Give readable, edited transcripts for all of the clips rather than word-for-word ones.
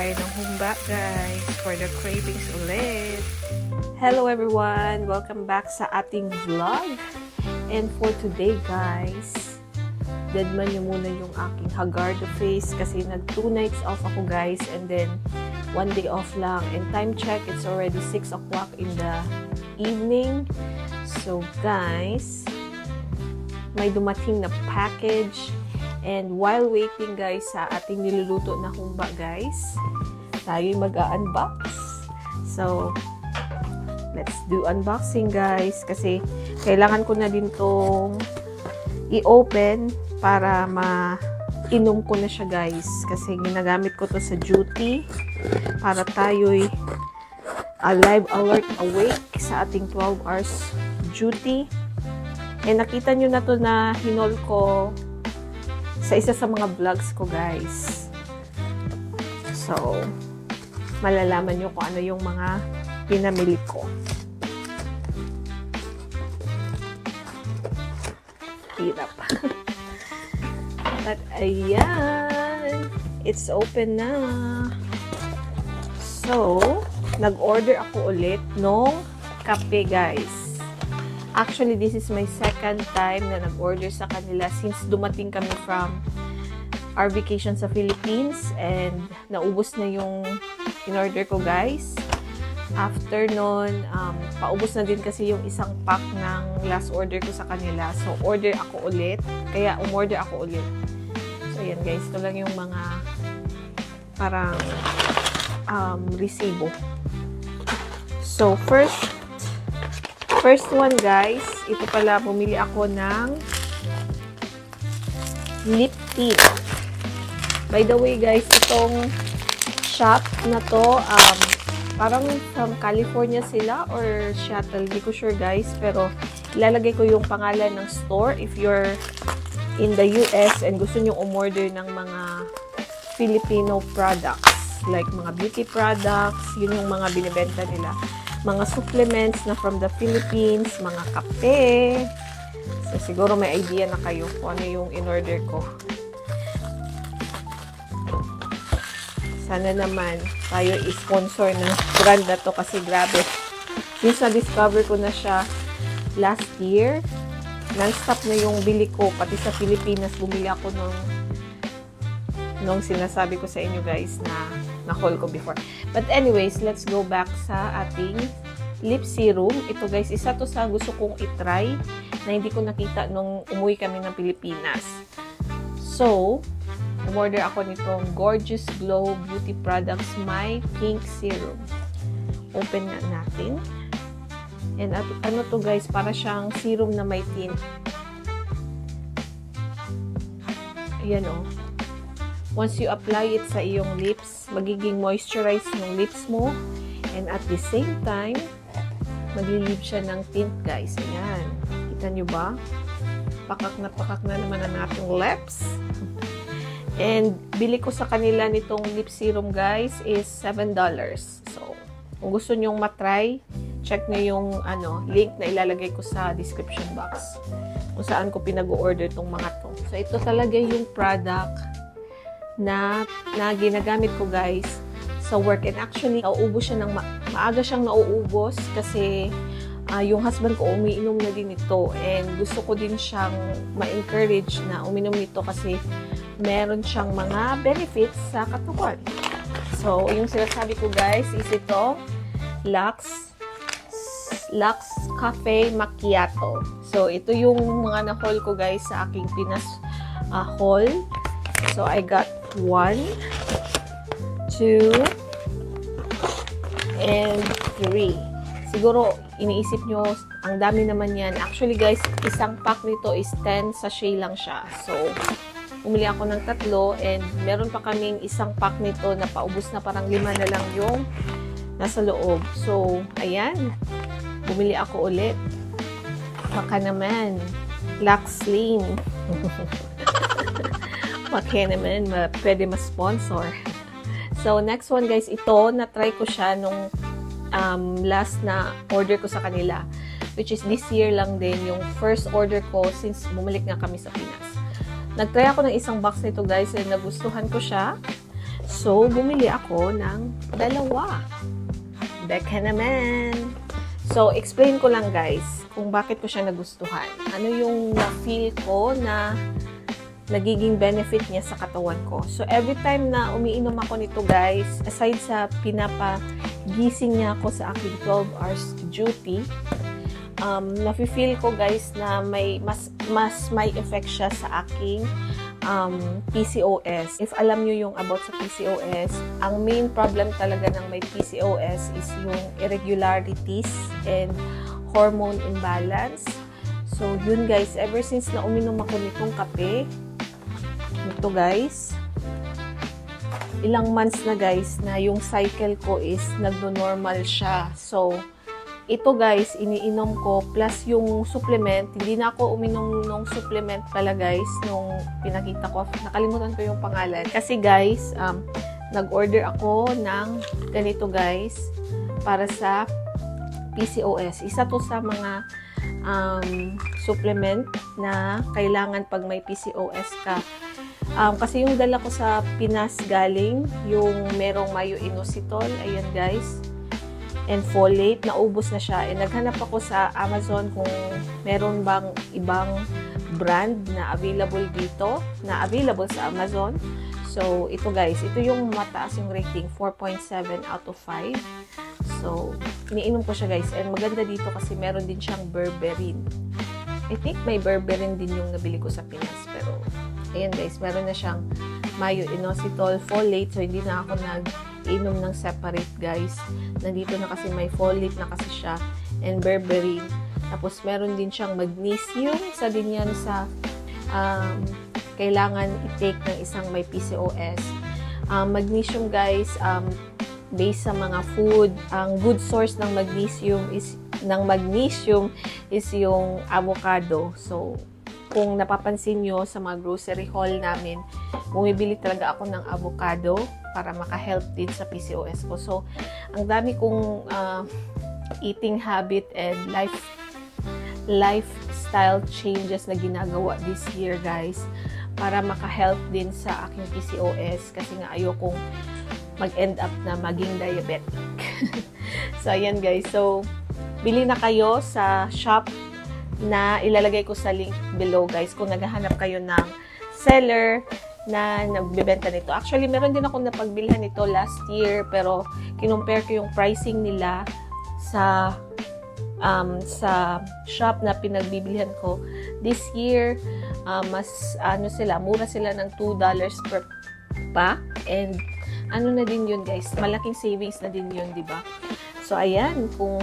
tayo ng humba, guys, for the cravings ulit. Hello everyone! Welcome back sa ating vlog. And for today, guys, deadman nyo muna yung aking hagardo face kasi nag 2 nights off ako, guys, and then 1 day off lang. And time check, it's already 6 o'clock in the evening. So, guys, may dumating na package. And while waiting, guys, sa ating niluluto na humba, guys, tayo'y mag-unbox. So, let's do unboxing, guys, kasi kailangan ko na din tong i-open para ma-inom ko na siya, guys, kasi ginagamit ko to sa duty para tayo'y alive, alert, awake sa ating 12 hours duty. And nakita nyo na to na hinol ko sa isa sa mga vlogs ko, guys. So, malalaman nyo kung ano yung mga pinamili ko. Hirap. At ayan, it's open na. So, nag-order ako ulit nung kape, guys. Actually, this is my second time na nag-order sa kanila since dumating kami from our vacation sa Philippines, and naubos na yung in-order ko, guys. After nun, paubos na din kasi yung isang pack ng last order ko sa kanila. So, order ako ulit. Kaya, umorder ako ulit. So, ayan, guys. Ito lang yung mga parang resibo. So, first one, guys, ito pala, bumili ako ng lip tint. By the way, guys, itong shop na to, parang from California sila or Seattle, hindi ko sure, guys, pero ilalagay ko yung pangalan ng store if you're in the US and gusto nyo umorder ng mga Filipino products, like mga beauty products, yun yung mga binibenta nila. Mga supplements na from the Philippines, mga kape. So, siguro may idea na kayo kung ano yung in-order ko. Sana naman tayo i-sponsor ng brand na to kasi grabe. Since na-discover ko na siya last year, non-stop na yung bili ko. Pati sa Pilipinas, bumili ako nung sinasabi ko sa inyo, guys, na haul ko before. But anyways, let's go back sa ating lip serum. Ito, guys, isa to sa gusto kong itry na hindi ko nakita nung umuwi kami ng Pilipinas. So, umorder ako nitong Gorgeous Glow Beauty Products My Pink Serum. Open nga natin. And ano to, guys, para siyang serum na may tint. Ayan, oh. Once you apply it sa iyong lips, magiging moisturize yung lips mo. And at the same time, maglilib siya ng tint, guys. Ayan. Kita nyo ba? Pakak na naman ang ating lips. And bili ko sa kanila nitong lip serum, guys, is $7. So, kung gusto nyong matry, check nyo yung link na ilalagay ko sa description box kung saan ko pinag-order tong mga to. So, ito talaga yung product na ginagamit ko, guys, sa work. And actually, nauubos siya maaga siyang nauubos kasi yung husband ko umiinom na din ito. And gusto ko din siyang ma-encourage na uminom nito kasi meron siyang mga benefits sa katawan. So, yung sinasabi ko, guys, is ito, Lux Cafe Macchiato. So, ito yung mga na-haul ko, guys, sa aking Pinas haul. So, I got 1, 2, and 3. Siguro, iniisip nyo, ang dami naman yan. Actually, guys, isang pack nito is 10 sachet lang siya. So, umili ako ng 3 and meron pa kaming isang pack nito na paubos na, parang 5 na lang yung nasa loob. So, ayan. Bumili ako ulit. Baka naman. Lux Lean. Baka naman, pwede ma-sponsor. So, next one, guys, ito, na-try ko siya nung last na order ko sa kanila. Which is this year lang din, yung first order ko since bumalik nga kami sa Pinas. Nag-try ako ng isang box nito, guys, and nagustuhan ko siya. So, bumili ako ng dalawa. Beka naman. So, explain ko lang guys kung bakit ko siya nagustuhan. Ano yung na-feel ko na nagiging benefit niya sa katawan ko. So, every time na umiinom ako nito guys, aside sa pinapagising niya ako sa aking 12 hours duty, nafe-feel ko guys na mas may effect siya sa aking PCOS. If alam nyo yung about sa PCOS, ang main problem talaga ng may PCOS is yung irregularities and hormone imbalance. So, yun guys, ever since na uminom ako nitong kape, nito guys, ilang months na guys, na yung cycle ko is nagno-normal siya. So, ito guys, iniinom ko, plus yung supplement, hindi na ako uminom ng supplement pala guys, nung pinakita ko, nakalimutan ko yung pangalan. Kasi guys, nag-order ako ng ganito guys, para sa PCOS. Isa to sa mga supplement na kailangan pag may PCOS ka. Kasi yung dala ko sa Pinas galing, yung merong mayo-inositol, ayan guys, and folate, naubos na siya. And naghanap ako sa Amazon kung meron bang ibang brand na available dito, na available sa Amazon. So, ito guys, ito yung mataas yung rating, 4.7 out of 5. So, iniinom ko siya guys. And maganda dito kasi meron din siyang berberine. I think may berberine din yung nabili ko sa Pinas. Pero, ayan guys, meron na siyang mayo-inositol, folate. So, hindi na ako nag-inom ng separate guys. Nandito na kasi may folate na kasi siya. And berberine. Tapos, meron din siyang magnesium. Sa din yan sa kailangan i-take ng isang may PCOS. Magnesium guys, based sa mga food, ang good source ng magnesium is yung avocado. So, kung napapansin nyo sa mga grocery haul namin, bumibili talaga ako ng avocado para maka-help din sa PCOS ko. So, ang dami kong eating habit and lifestyle changes na ginagawa this year guys, para maka-help din sa aking PCOS, kasi nga ayokong mag-end up na maging diabetic. So, ayan guys. So, bili na kayo sa shop na ilalagay ko sa link below guys, kung naghahanap kayo ng seller na nagbebenta nito. Actually, meron din akong napagbilhan nito last year, pero kinumpare ko yung pricing nila sa shop na pinagbibilihan ko this year. Mas mura sila ng $2 per pack, and na din yun guys, malaking savings na din yun, di ba? So ayan, kung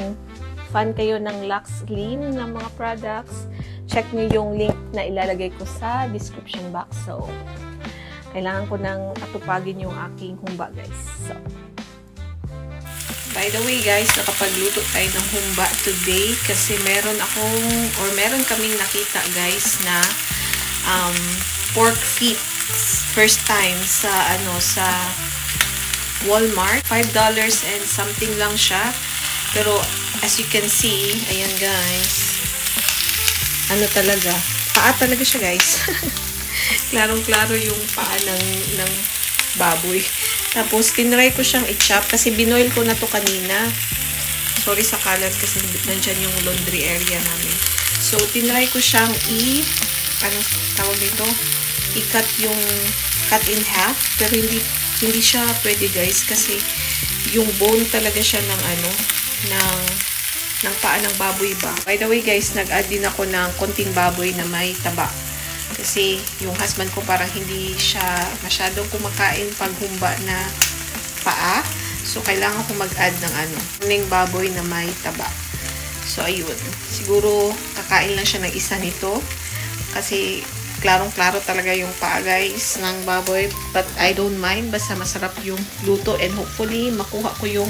fan kayo ng Lux Lean na mga products, check nyo yung link na ilalagay ko sa description box. So kailangan ko nang atupagin yung aking humba guys. So, by the way guys, nakapagluto tayo ng humba today kasi meron kaming nakita guys na pork feet, first time sa Walmart. $5 and something lang siya, pero as you can see, ayan guys, talaga, paa talaga siya guys. Klarong-klaro yung paa ng baboy. Tapos tinry ko siyang i-chop kasi binoil ko na to kanina. Sorry sa kalat kasi nandyan yung laundry area namin. So tinry ko siyang i-cut in half, pero hindi siya pwede guys, kasi yung bone talaga siya ng paa ng baboy ba. By the way guys, nag-add din ako ng konting baboy na may taba, kasi yung husband ko parang hindi siya masyadong kumakain pag humba na paa. So kailangan ko mag-add ng baboy na may taba. So ayun, siguro kakain lang siya ng isa nito kasi klarong-klaro talaga yung paa guys ng baboy, but I don't mind, basta masarap yung luto, and hopefully makuha ko yung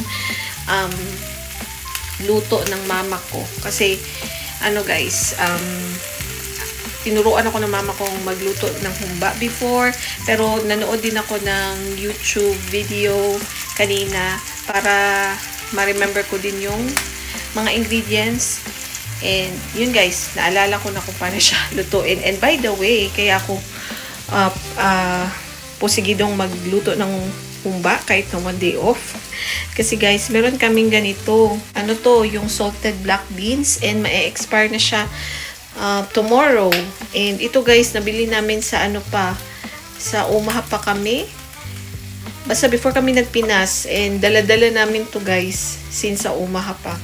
luto ng mama ko, kasi guys, tinuruan ako ng mama kong magluto ng humba before, pero nanood din ako ng YouTube video kanina para ma-remember ko din yung mga ingredients. And yun guys, naalala ko na kung paano siya lutuin. And by the way, kaya ako pusigidong magluto ng humba kahit na one day off. Kasi guys, meron kaming ganito. Ano to? Yung salted black beans and ma-expire na siya tomorrow. And ito guys, nabili namin sa ano pa, sa Omaha pa kami. Basta before kami nagpinas, and dala-dala namin to guys since sa Omaha pa.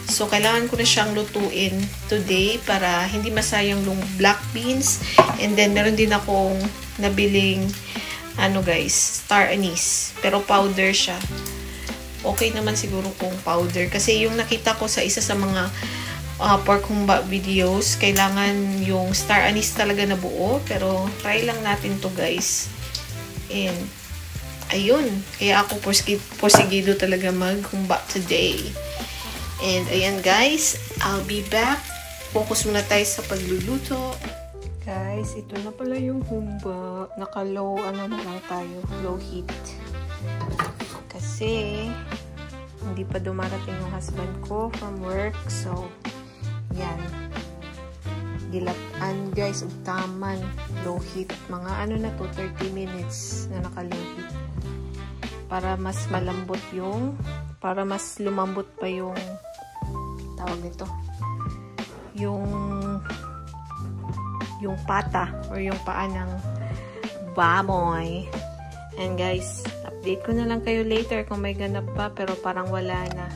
So, kailangan ko na siyang lutuin today para hindi masayang yung black beans. And then, meron din akong nabiling, ano guys, star anise. Pero powder siya. Okay naman siguro kung powder. Kasi yung nakita ko sa isa sa mga pork humba videos, kailangan yung star anise talaga na buo. Pero, try lang natin to guys. And, ayun. Kaya ako porsigido talaga maghumba today. And, ayan guys, I'll be back. Focus muna tayo sa pagluluto. Guys, ito na pala yung humba. Naka-low, ano na lang tayo, low heat. Kasi, hindi pa dumarating yung husband ko from work. So, yan. Dilatan guys, ugtaman, low heat. Mga ano na to, 30 minutes na naka-low heat. Para mas malambot yung, para mas lumambot pa yung tawag nito, yung pata or yung paa ng baboy. And guys, update ko na lang kayo later kung may ganap pa, pero parang wala na.